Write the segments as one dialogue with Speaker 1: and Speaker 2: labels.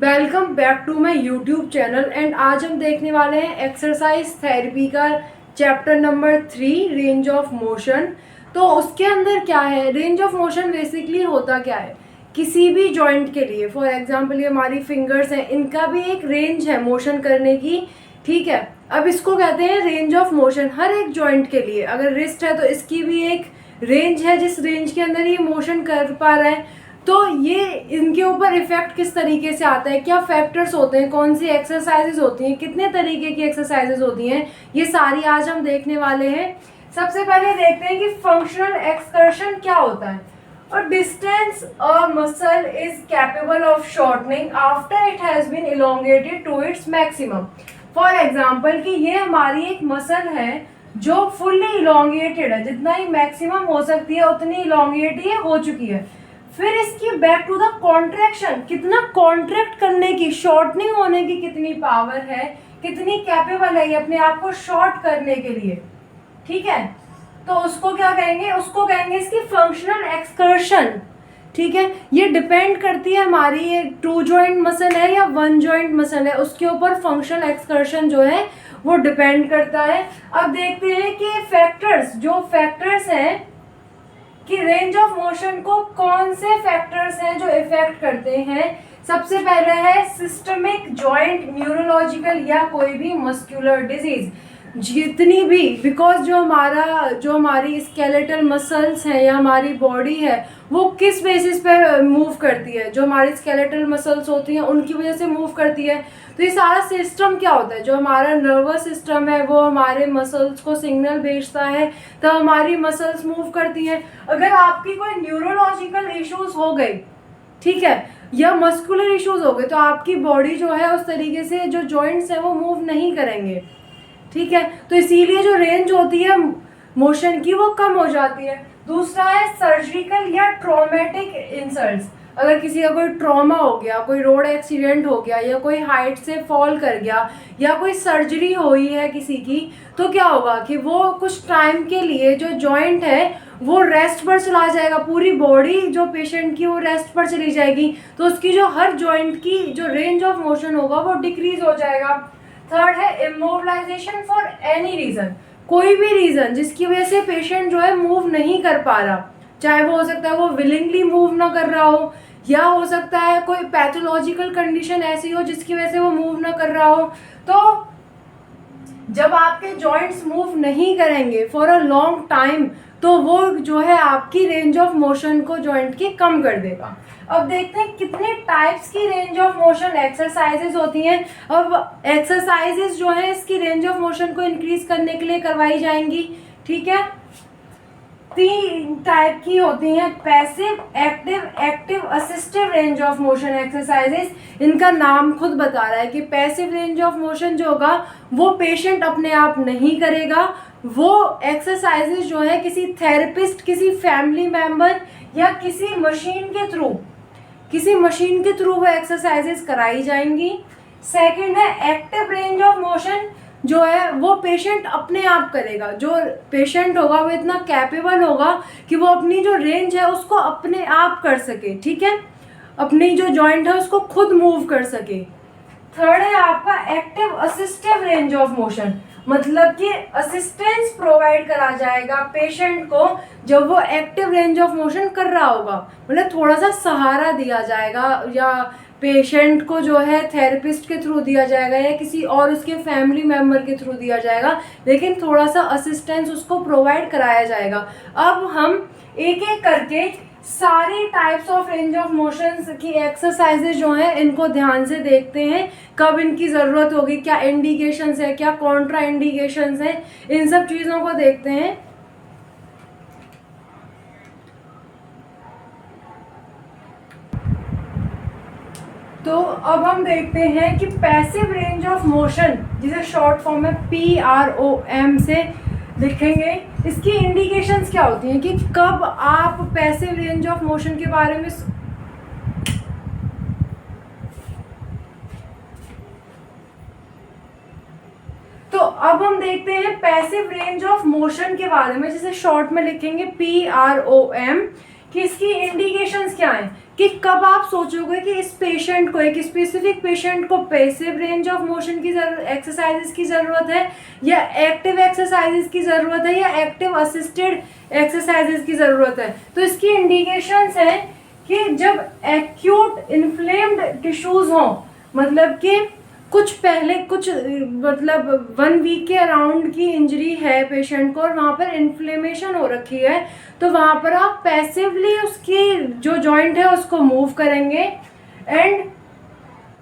Speaker 1: Welcome back to my YouTube channel and आज हम देखने वाले हैं एक्सरसाइज थेरेपी का chapter number 3 range of motion. तो उसके अंदर क्या है, रेंज ऑफ मोशन बेसिकली होता क्या है, किसी भी जॉइंट के लिए, फॉर एग्जांपल ये हमारी फिंगर्स हैं, इनका भी एक रेंज है मोशन करने की। ठीक है, अब इसको कहते हैं रेंज ऑफ मोशन हर एक जॉइंट के लिए। अगर रिस्ट है तो इसकी भी एक रेंज है जिस रेंज के अंदर ये मोशन कर पा रहा है। तो ये इनके ऊपर इफेक्ट किस तरीके से आता है, क्या फैक्टर्स होते हैं, कौन सी एक्सरसाइजेज होती हैं, कितने तरीके की एक्सरसाइजेज होती हैं, ये सारी आज हम देखने वाले हैं। सबसे पहले देखते हैं कि फंक्शनल एक्सकर्शन क्या होता है। और distance a muscle is capable of shortening after it has been elongated to its maximum. For example कि ये हमारी एक मसल है जो फुल्ली इलोंगेटेड है, जितना ही मैक्सिमम हो सकती है उतनी इलोंगेट ये हो चुकी है। फिर इसकी बैक टू द कॉन्ट्रैक्शन, कितना कॉन्ट्रैक्ट करने की, शॉर्टनिंग होने की कितनी पावर है, कितनी कैपेबल है ये अपने आप को शॉर्ट करने के लिए। ठीक है, तो उसको क्या कहेंगे, उसको कहेंगे इसकी फंक्शनल एक्सकर्शन। ठीक है, ये डिपेंड करती है हमारी ये 2 जॉइंट मसल है या 1 जॉइंट मसल है, उसके ऊपर फंक्शनल एक्सकर्शन जो है वो डिपेंड करता है। अब देखते हैं कि फैक्टर्स, जो फैक्टर्स हैं कि रेंज ऑफ मोशन को कौन से फैक्टर्स हैं जो इफेक्ट करते हैं। सबसे पहले है सिस्टमिक, जॉइंट, न्यूरोलॉजिकल या कोई भी मस्कुलर डिजीज। जितनी भी, बिकॉज जो हमारी स्केलेटल मसल्स हैं या हमारी बॉडी है वो किस बेसिस पे मूव करती है, जो हमारी स्केलेटल मसल्स होती हैं उनकी वजह से मूव करती है। तो ये सारा सिस्टम क्या होता है, जो हमारा नर्वस सिस्टम है वो हमारे मसल्स को सिग्नल भेजता है, तो हमारी मसल्स मूव करती हैं। अगर आपकी कोई न्यूरोलॉजिकल इश्यूज हो गई, ठीक है, या मस्कुलर इश्यूज हो गए, तो आपकी बॉडी जो है उस तरीके से जो जॉइंट्स हैं वो मूव नहीं करेंगे। ठीक है, तो इसीलिए जो रेंज होती है मोशन की वो कम हो जाती है। दूसरा है सर्जिकल या ट्रॉमेटिक इंसल्ट्स। अगर किसी का कोई ट्रॉमा हो गया, कोई रोड एक्सीडेंट हो गया, या कोई हाइट से फॉल कर गया, या कोई सर्जरी हुई है किसी की, तो क्या होगा कि वो कुछ टाइम के लिए जो जॉइंट है वो रेस्ट पर चला जाएगा, पूरी बॉडी जो पेशेंट की वो रेस्ट पर चली जाएगी, तो उसकी जो हर जॉइंट की जो रेंज ऑफ मोशन होगा वो डिक्रीज हो जाएगा। थर्ड है इमोबिलाइजेशन फॉर एनी रीजन, कोई भी रीजन जिसकी वजह से पेशेंट जो है मूव नहीं कर पा रहा, चाहे वो हो सकता है वो विलिंगली मूव ना कर रहा हो, या हो सकता है कोई पैथोलॉजिकल कंडीशन ऐसी हो जिसकी वजह से वो मूव ना कर रहा हो। तो जब आपके जॉइंट्स मूव नहीं करेंगे फॉर अ लॉन्ग टाइम, तो वो जो है आपकी रेंज ऑफ मोशन को जॉइंट की कम कर देगा। अब देखते हैं कितने टाइप्स की रेंज ऑफ मोशन एक्सरसाइजेज होती हैं। अब एक्सरसाइजेज जो है इसकी रेंज ऑफ मोशन को इंक्रीज करने के लिए करवाई जाएंगी। ठीक है, 3 टाइप की होती हैं, passive, active, active assistive range of motion exercises. इनका नाम खुद बता रहा है कि पैसिव रेंज ऑफ मोशन जो होगा वो पेशेंट अपने आप नहीं करेगा, वो एक्सरसाइजेस जो है किसी थेरेपिस्ट, किसी फैमिली मेंबर या किसी मशीन के थ्रू वो एक्सरसाइजेस कराई जाएंगी। सेकंड है एक्टिव रेंज ऑफ मोशन, जो है वो पेशेंट अपने आप करेगा, जो पेशेंट होगा वो इतना कैपेबल होगा कि वो अपनी जो रेंज है उसको अपने आप कर सके। ठीक है, अपनी जो जॉइंट है उसको खुद मूव कर सके। थर्ड है आपका active assistive range of motion, मतलब कि असिस्टेंस प्रोवाइड करा जाएगा पेशेंट को जब वो एक्टिव रेंज ऑफ मोशन कर रहा होगा, मतलब थोड़ा सा सहारा दिया जाएगा, या पेशेंट को जो है थेरेपिस्ट के थ्रू दिया जाएगा या किसी और उसके फैमिली मेम्बर के थ्रू दिया जाएगा, लेकिन थोड़ा सा असिस्टेंस उसको प्रोवाइड कराया जाएगा। अब हम एक एक करके सारी types of range of motions की एक्सरसाइजेज जो हैं इनको ध्यान से देखते हैं, कब इनकी ज़रूरत होगी, क्या इंडिकेशंस है, क्या कॉन्ट्रा इंडिकेशंस है, इन सब चीज़ों को देखते हैं। तो अब हम देखते हैं कि पैसिव रेंज ऑफ मोशन, जिसे शॉर्ट फॉर्म में PROM से लिखेंगे, इसकी इंडिकेशंस क्या होती हैं कि कब आप पैसिव रेंज ऑफ मोशन के बारे में तो अब हम देखते हैं पैसिव रेंज ऑफ मोशन के बारे में, जिसे शॉर्ट में लिखेंगे PROM, कि इसकी इंडिकेशंस क्या हैं कि कब आप सोचोगे कि इस पेशेंट को, एक स्पेसिफिक पेशेंट को पैसिव रेंज ऑफ मोशन की एक्सरसाइजेस की ज़रूरत है या एक्टिव एक्सरसाइजेस की ज़रूरत है या एक्टिव असिस्टेड एक्सरसाइजेस की ज़रूरत है। तो इसकी इंडिकेशंस हैं कि जब एक्यूट इन्फ्लेम्ड टिश्यूज़ हों, मतलब कि कुछ 1 वीक के अराउंड की इंजरी है पेशेंट को और वहाँ पर इन्फ्लेमेशन हो रखी है, तो वहाँ पर आप पैसिवली उसकी जो जॉइंट है उसको मूव करेंगे। एंड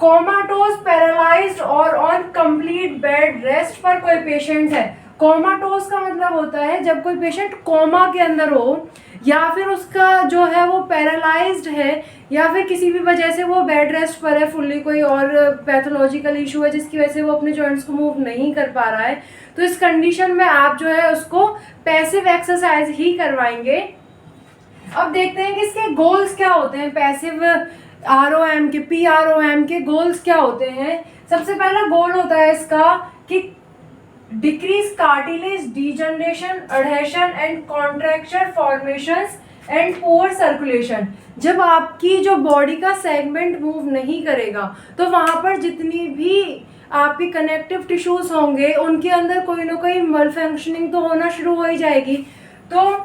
Speaker 1: कोमाटोज, पैरालाइज्ड और ऑन कंप्लीट बेड रेस्ट पर कोई पेशेंट है। कोमाटोज का मतलब होता है जब कोई पेशेंट कोमा के अंदर हो या फिर उसका जो है वो पैरालाइज्ड है या फिर किसी भी वजह से वो बेड रेस्ट पर है फुल्ली, कोई और पैथोलॉजिकल इशू है जिसकी वजह से वो अपने जॉइंट्स को मूव नहीं कर पा रहा है, तो इस कंडीशन में आप जो है उसको पैसिव एक्सरसाइज ही करवाएंगे। अब देखते हैं कि इसके गोल्स क्या होते हैं, पैसिव ROM के, PROM के गोल्स क्या होते हैं। सबसे पहला गोल होता है इसका कि decrease cartilage degeneration, adhesion and contracture formations and poor circulation. जब आपकी जो बॉडी का सेगमेंट मूव नहीं करेगा तो वहाँ पर जितनी भी आपकी कनेक्टिव टिश्यूज होंगे उनके अंदर कोई ना कोई मल फंक्शनिंग तो होना शुरू हो ही जाएगी। तो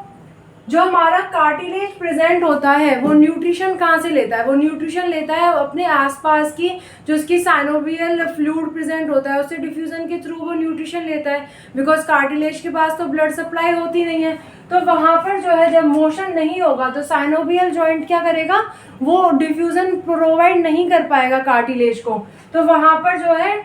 Speaker 1: जो हमारा कार्टिलेज प्रेजेंट होता है वो न्यूट्रिशन कहाँ से लेता है, वो न्यूट्रिशन लेता है अपने आसपास की जो उसकी साइनोवियल फ्लूइड प्रेजेंट होता है उससे डिफ्यूजन के थ्रू वो न्यूट्रिशन लेता है, बिकॉज कार्टिलेज के पास तो ब्लड सप्लाई होती नहीं है। तो वहाँ पर जो है जब मोशन नहीं होगा तो साइनोवियल जॉइंट क्या करेगा, वो डिफ्यूजन प्रोवाइड नहीं कर पाएगा कार्टिलेज को, तो वहाँ पर जो है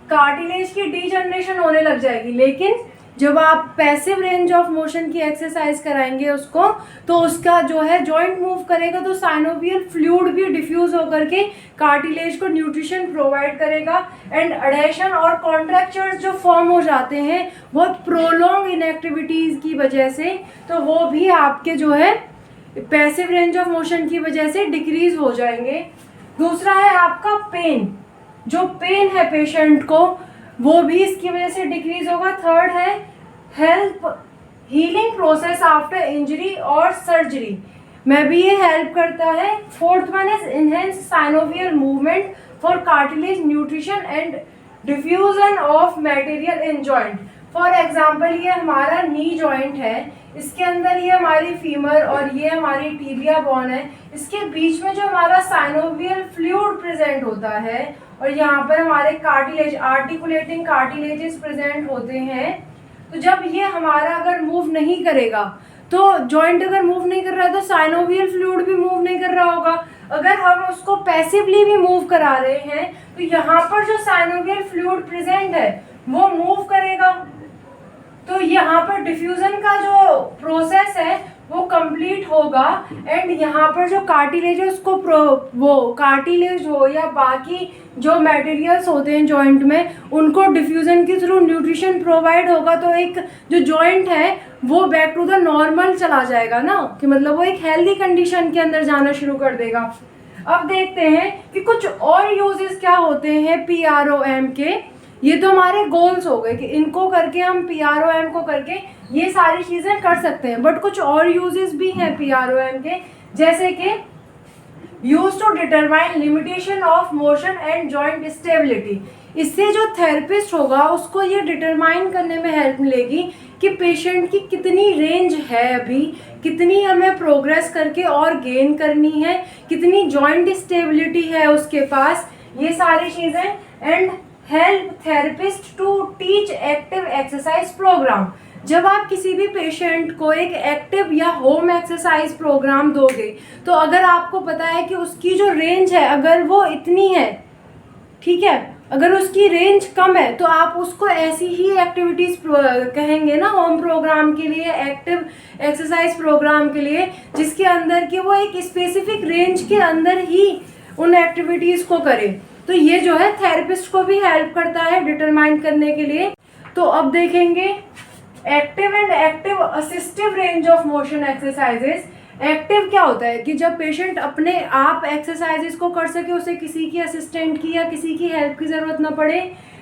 Speaker 1: कार्टिलेज की डीजनरेशन होने लग जाएगी। लेकिन जब आप पैसिव रेंज ऑफ मोशन की एक्सरसाइज कराएंगे उसको, तो उसका जो है जॉइंट मूव करेगा तो साइनोवियल फ्लूइड भी डिफ्यूज होकर के कार्टिलेज को न्यूट्रिशन प्रोवाइड करेगा। एंड अडहेशन और कॉन्ट्रैक्चर्स जो फॉर्म हो जाते हैं बहुत प्रोलॉन्ग इनएक्टिविटीज़ की वजह से, तो वो भी आपके जो है पैसिव रेंज ऑफ मोशन की वजह से डिक्रीज हो जाएंगे। दूसरा है आपका पेन, जो पेन है पेशेंट को वो भी इसकी वजह से डिक्रीज होगा। थर्ड है help healing process after injury और सर्जरी, में भी ये हेल्प करता है। Fourth one is enhance synovial movement for cartilage nutrition and diffusion of material in joint. For example ये हमारा नी जॉइंट है, इसके अंदर ये हमारी फीमर और ये हमारी टीबिया बोन है, इसके बीच में जो हमारा साइनोवियल फ्लूइड प्रेजेंट होता है और यहाँ पर हमारे कार्टिलेज, आर्टिकुलेटिंग कार्टिलेजेस प्रेजेंट होते हैं। तो जब ये हमारा अगर मूव नहीं करेगा, तो जॉइंट अगर मूव नहीं कर रहा है तो साइनोवियल फ्लूइड भी मूव नहीं कर रहा होगा। अगर हम उसको पैसिवली भी मूव करा रहे हैं तो यहाँ पर जो साइनोवियल फ्लूइड प्रेजेंट है वो मूव करेगा, तो यहाँ पर डिफ्यूजन का जो प्रोसेस है वो कंप्लीट होगा। एंड यहाँ पर जो कार्टिलेज है उसको वो कार्टिलेज हो या बाकी जो मटेरियल्स होते हैं जॉइंट में उनको डिफ्यूजन के थ्रू न्यूट्रिशन प्रोवाइड होगा, तो एक जो जॉइंट है वो बैक टू द नॉर्मल चला जाएगा ना, कि मतलब वो एक हेल्दी कंडीशन के अंदर जाना शुरू कर देगा। अब देखते हैं कि कुछ और यूजेस क्या होते हैं PROM के। ये तो हमारे गोल्स हो गए कि इनको करके हम PROM को करके ये सारी चीज़ें कर सकते हैं, बट कुछ और यूजेस भी हैं PROM के, जैसे कि use to determine limitation of motion and joint stability. इससे जो थेरेपिस्ट होगा उसको ये डिटरमाइन करने में हेल्प मिलेगी कि पेशेंट की कितनी रेंज है, अभी कितनी हमें प्रोग्रेस करके और गेन करनी है, कितनी जॉइंट स्टेबिलिटी है उसके पास, ये सारी चीज़ें। And help therapist to teach active exercise programme. जब आप किसी भी पेशेंट को एक एक्टिव या होम एक्सरसाइज प्रोग्राम दोगे, तो अगर आपको पता है कि उसकी जो रेंज है अगर वो इतनी है, ठीक है, अगर उसकी रेंज कम है तो आप उसको ऐसी ही एक्टिविटीज़ कहेंगे ना होम प्रोग्राम के लिए, एक्टिव एक्सरसाइज प्रोग्राम के लिए, जिसके अंदर कि वो एक स्पेसिफिक रेंज के अंदर ही उन एक्टिविटीज़ को करे। तो ये जो है थेरेपिस्ट को भी हेल्प करता है डिटरमाइन करने के लिए। तो अब देखेंगे active and active assistive range of motion exercises. Active क्या होता है कि जब पेशेंट अपने आप एक्सरसाइजेस को कर सके, उसे किसी की असिस्टेंट की या किसी की हेल्प की ज़रूरत ना पड़े।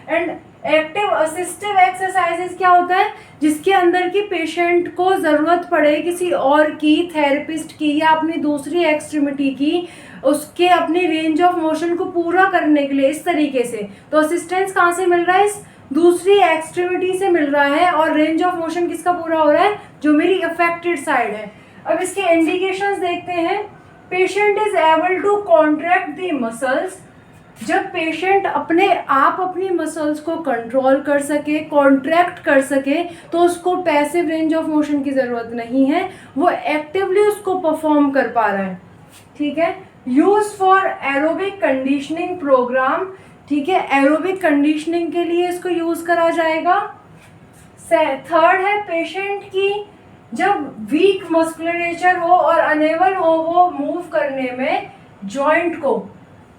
Speaker 1: एंड एक्टिव असिस्टिव एक्सरसाइजेस क्या होता है, जिसके अंदर की पेशेंट को ज़रूरत पड़े किसी और की, थेरेपिस्ट की या अपनी दूसरी एक्सट्रीमिटी की, उसके अपनी रेंज ऑफ मोशन को पूरा करने के लिए, इस तरीके से। तो असिस्टेंस कहाँ से मिल रहा है, इस दूसरी एक्सट्रीमिटी से मिल रहा है। और रेंज ऑफ मोशन किसका पूरा हो रहा है, जो मेरी अफेक्टेड साइड है। अब इसके इंडिकेशंस देखते हैं। Patient is able to contract the muscles, जब पेशेंट अपने आप अपनी मसल्स को कंट्रोल कर सके, कॉन्ट्रैक्ट कर सके, तो उसको पैसिव रेंज ऑफ मोशन की ज़रूरत नहीं है, वो एक्टिवली उसको परफॉर्म कर पा रहा है। ठीक है। Use for aerobic conditioning programme, ठीक है, एरोबिक कंडीशनिंग के लिए इसको यूज करा जाएगा। थर्ड है पेशेंट की जब वीक मस्कुलरेचर हो और अनेबल हो वो मूव करने में जॉइंट को,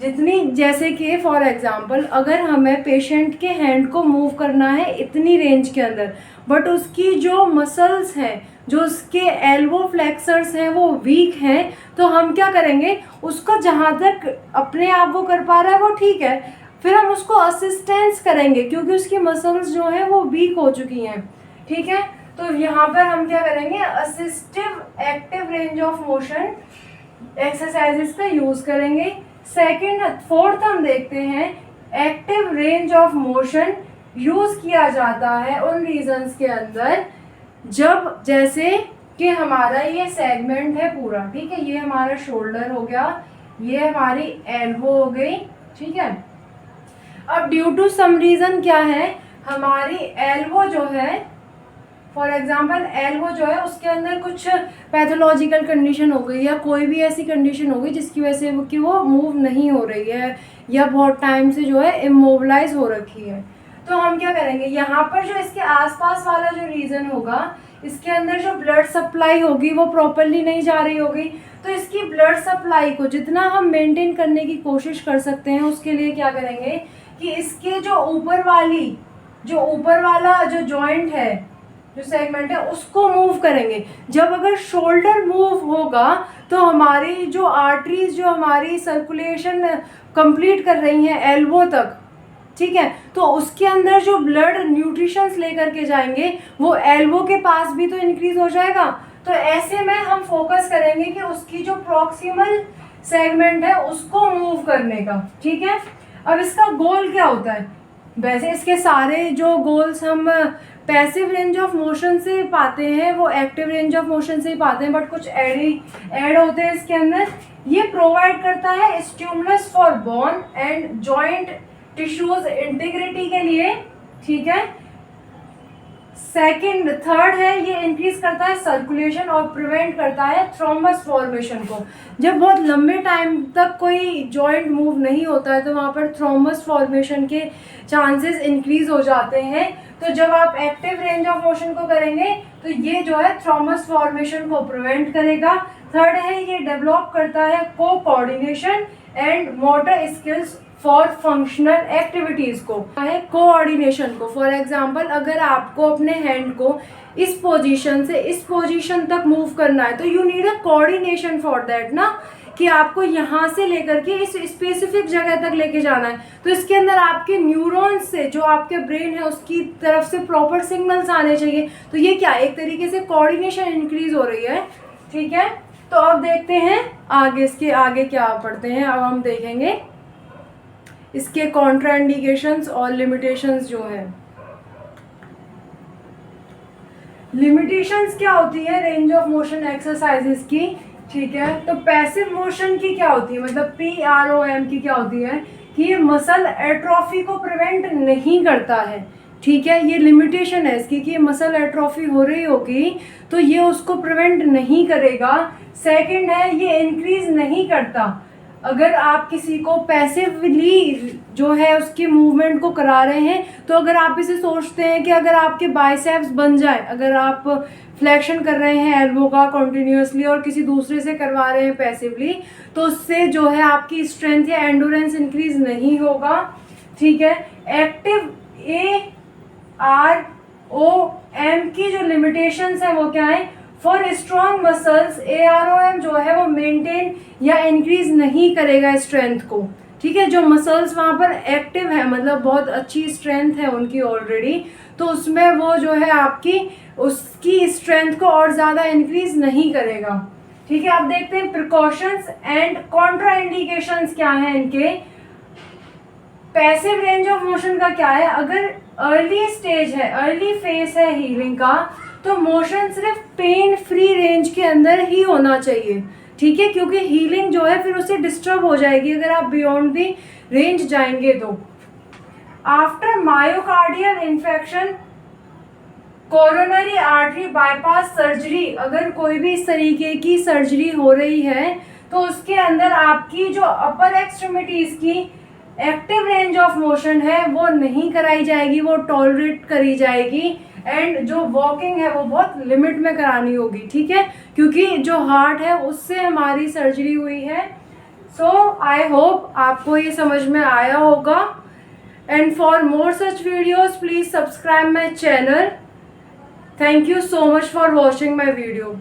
Speaker 1: जितनी, जैसे कि फॉर एग्जांपल अगर हमें पेशेंट के हैंड को मूव करना है इतनी रेंज के अंदर, बट उसकी जो मसल्स हैं, जो उसके एल्बो फ्लेक्सर्स हैं वो वीक हैं, तो हम क्या करेंगे, उसको जहाँ तक अपने आप वो कर पा रहा है वो ठीक है, फिर हम उसको असिस्टेंस करेंगे क्योंकि उसकी मसल्स जो हैं वो वीक हो चुकी हैं। ठीक है। तो यहाँ पर हम क्या करेंगे, assistive active range of motion exercises का यूज करेंगे। सेकंड, फोर्थ हम देखते हैं, active range of motion use किया जाता है उन रीजन्स के अंदर जब, जैसे कि हमारा ये सेगमेंट है पूरा, ठीक है, ये हमारा शोल्डर हो गया, ये हमारी एल्बो हो गई। ठीक है। अब ड्यू टू सम रीजन क्या है, हमारी एल्बो जो है, फॉर एग्जाम्पल एल्बो जो है उसके अंदर कुछ पैथोलॉजिकल कंडीशन हो गई या कोई भी ऐसी कंडीशन हो गई जिसकी वजह से कि वो मूव नहीं हो रही है या बहुत टाइम से जो है इमोबिलाइज हो रखी है, तो हम क्या करेंगे, यहाँ पर जो इसके आसपास वाला जो रीजन होगा, इसके अंदर जो ब्लड सप्लाई होगी वो प्रॉपरली नहीं जा रही होगी, तो इसकी ब्लड सप्लाई को जितना हम मेंटेन करने की कोशिश कर सकते हैं उसके लिए क्या करेंगे कि इसके जो ऊपर वाला जो जॉइंट है, जो सेगमेंट है, उसको मूव करेंगे। जब अगर शोल्डर मूव होगा तो हमारी जो आर्टरीज जो हमारी सर्कुलेशन कंप्लीट कर रही हैं एल्बो तक, ठीक है, तो उसके अंदर जो ब्लड न्यूट्रिशंस लेकर के जाएंगे वो एल्बो के पास भी तो इंक्रीज हो जाएगा। तो ऐसे में हम फोकस करेंगे कि उसकी जो प्रॉक्सिमल सेगमेंट है उसको मूव करने का। ठीक है। अब इसका गोल क्या होता है, वैसे इसके सारे जो गोल्स हम पैसिव रेंज ऑफ मोशन से पाते हैं वो एक्टिव रेंज ऑफ मोशन से ही पाते हैं, बट कुछ ऐड होते हैं इसके अंदर। ये प्रोवाइड करता है stimulus for bone and joint tissues integrity के लिए। ठीक है। थर्ड है, ये इंक्रीज करता है सर्कुलेशन और प्रिवेंट करता है थ्रोम्बस फॉर्मेशन को। जब बहुत लंबे टाइम तक कोई जॉइंट मूव नहीं होता है तो वहाँ पर थ्रोम्बस फॉर्मेशन के चांसेस इंक्रीज हो जाते हैं। तो जब आप एक्टिव रेंज ऑफ मोशन को करेंगे तो ये जो है थ्रोम्बस फॉर्मेशन को प्रिवेंट करेगा। थर्ड है, ये डेवलप करता है coordination and motor skills for functional activities को, है कोऑर्डिनेशन को। फॉर एग्जांपल अगर आपको अपने हैंड को इस पोजीशन से इस पोजीशन तक मूव करना है तो you need a coordination for that ना, कि आपको यहाँ से लेकर के इस स्पेसिफिक जगह तक लेके जाना है। तो इसके अंदर आपके न्यूरॉन्स से जो आपके ब्रेन है उसकी तरफ से प्रॉपर सिग्नल्स आने चाहिए। तो ये क्या, एक तरीके से कोऑर्डिनेशन इंक्रीज हो रही है। ठीक है। तो अब देखते हैं आगे, इसके आगे क्या पढ़ते हैं। अब हम देखेंगे इसके कॉन्ट्राइंडिकेशंस और लिमिटेशंस जो है। लिमिटेशंस क्या होती है रेंज ऑफ मोशन एक्सरसाइजेस की। ठीक है। तो पैसिव मोशन की क्या होती है, मतलब PROM की क्या होती है कि ये मसल एट्रोफी को प्रिवेंट नहीं करता है। ठीक है। ये लिमिटेशन है इसकी कि मसल एट्रोफी हो रही होगी तो ये उसको प्रिवेंट नहीं करेगा। सेकंड है, ये इंक्रीज नहीं करता। अगर आप किसी को पैसिवली जो है उसकी मूवमेंट को करा रहे हैं तो अगर आप इसे सोचते हैं कि अगर आपके बाइसेप्स बन जाए, अगर आप फ्लेक्शन कर रहे हैं एल्बो का कंटिन्यूअसली और किसी दूसरे से करवा रहे हैं पैसिवली, तो उससे जो है आपकी स्ट्रेंथ या एंडोरेंस इंक्रीज नहीं होगा। ठीक है। एक्टिव AROM की जो लिमिटेशंस है वो क्या है, फॉर स्ट्रॉन्ग मसल्स AROM जो है वो मेंटेन या इंक्रीज नहीं करेगा स्ट्रेंथ को, ठीक है। जो मसल्स वहाँ पर एक्टिव है, मतलब बहुत अच्छी स्ट्रेंथ है उनकी ऑलरेडी, तो उसमें वो जो है आपकी उसकी स्ट्रेंथ को और ज़्यादा इंक्रीज नहीं करेगा, ठीक है। अब देखते हैं प्रिकॉशंस एंड कॉन्ट्रा इंडिकेशंस क्या हैं इनके। पैसिव रेंज ऑफ मोशन का क्या है, अगर अर्ली स्टेज है, अर्ली फेज है हीलिंग का, तो मोशन सिर्फ पेन फ्री रेंज के अंदर ही होना चाहिए, ठीक है, क्योंकि हीलिंग जो है फिर उससे डिस्टर्ब हो जाएगी अगर आप बियॉन्ड दी रेंज जाएंगे तो। After myocardial infection, coronary artery bypass surgery, अगर कोई भी इस तरीके की सर्जरी हो रही है तो उसके अंदर आपकी जो अपर एक्सट्रीमिटीज की एक्टिव रेंज ऑफ मोशन है वो नहीं कराई जाएगी, वो टॉलरेट करी जाएगी, एंड जो वॉकिंग है वो बहुत लिमिट में करानी होगी, ठीक है, क्योंकि जो हार्ट है उससे हमारी सर्जरी हुई है। सो आई होप आपको ये समझ में आया होगा, and for more such videos please subscribe my channel. Thank you so much for watching my video.